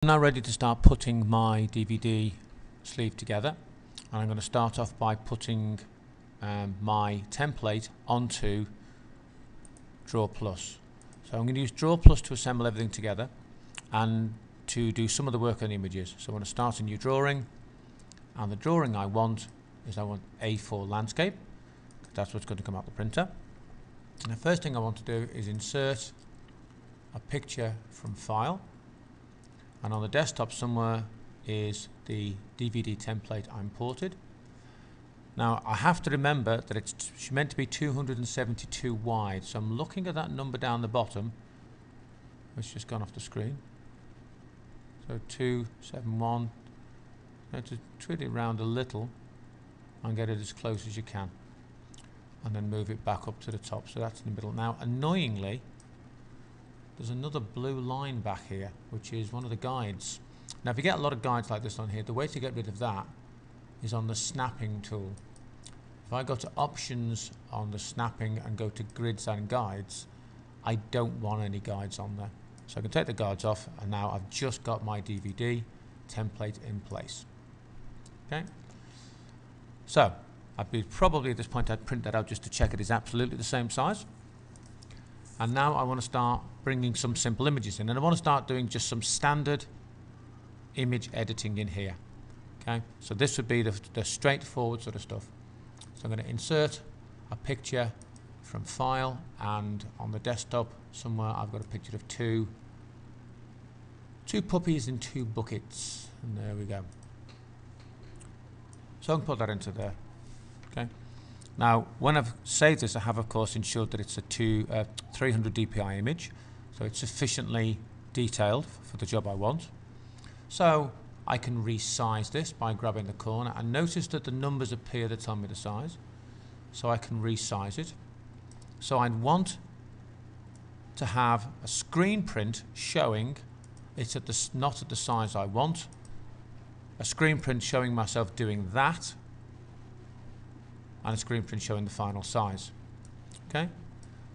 I'm now ready to start putting my DVD sleeve together, and I'm going to start off by putting my template onto drawplus. So I'm going to use drawplus to assemble everything together and to do some of the work on the images. So I'm going to start a new drawing, and the drawing I want is A4 landscape. That's what's going to come out the printer. And the first thing I want to do is insert a picture from file. And on the desktop somewhere is the DVD template I imported. Now I have to remember that it's meant to be 272 wide, so I'm looking at that number down the bottom, which just gone off the screen. So 271. You have to twist it around a little and get it as close as you can, and then move it back up to the top. So that's in the middle. Now annoyingly, there's another blue line back here, which is one of the guides. Now if you get a lot of guides like this on here, the way to get rid of that is on the snapping tool. If I go to options on the snapping and go to grids and guides, I don't want any guides on there. So I can take the guides off, and now I've just got my DVD template in place. Okay. So probably at this point I'd print that out just to check it is absolutely the same size. And now I want to start bringing some simple images in, and I want to start doing just some standard image editing in here. Okay, so this would be the straightforward sort of stuff. So I'm going to insert a picture from file, and on the desktop somewhere I've got a picture of two puppies in two buckets, and there we go. So I can put that into there. Okay. Now, when I've saved this, I have, of course, ensured that it's a 300 dpi image, so it's sufficiently detailed for the job I want. So I can resize this by grabbing the corner, and notice that the numbers appear that tell me the size, so I can resize it. So I'd want to have a screen print showing it's not at the size I want, a screen print showing myself doing that, and a screen print showing the final size. Okay,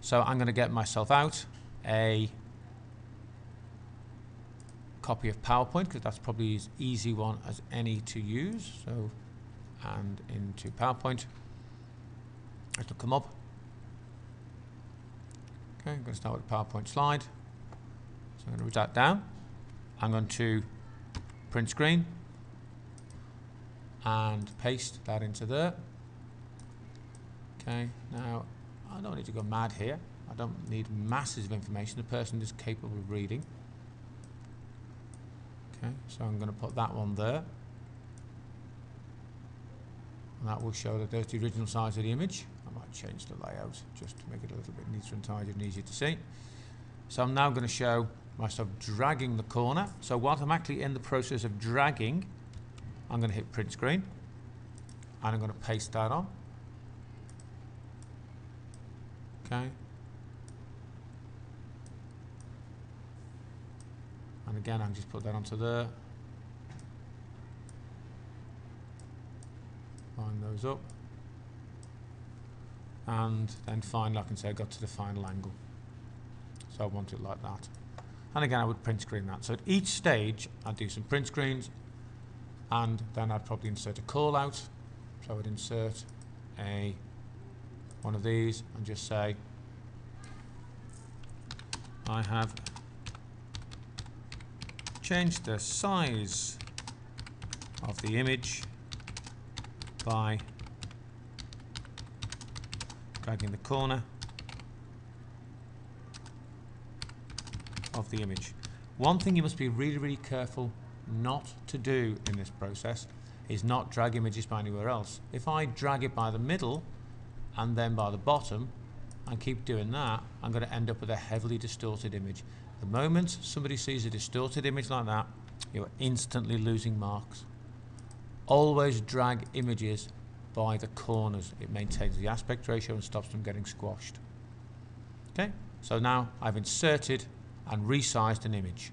so I'm going to get myself out a copy of PowerPoint, because that's probably as easy one as any to use. So, and into PowerPoint, it'll come up. Okay, I'm going to start with a PowerPoint slide. So I'm going to read that down. I'm going to print screen and paste that into there. Okay, now I don't need to go mad here. I don't need masses of information. The person is capable of reading. Okay, so I'm going to put that one there. And that will show that there's the original size of the image. I might change the layout just to make it a little bit neater and tidier and easier to see. So I'm now going to show myself dragging the corner. So whilst I'm actually in the process of dragging, I'm going to hit print screen, and I'm going to paste that on. Okay. And again, I can just put that onto there. Line those up. And then finally, I can say I got to the final angle. So I want it like that. And again, I would print screen that. So at each stage, I'd do some print screens, and then I'd probably insert a call out. So I would insert one of these and just say, I have changed the size of the image by dragging the corner of the image. One thing you must be really, really careful not to do in this process is not drag images by anywhere else. If I drag it by the middle and then by the bottom and keep doing that, I'm going to end up with a heavily distorted image. The moment somebody sees a distorted image like that, you're instantly losing marks. Always drag images by the corners. It maintains the aspect ratio and stops them getting squashed. Okay, so now I've inserted and resized an image.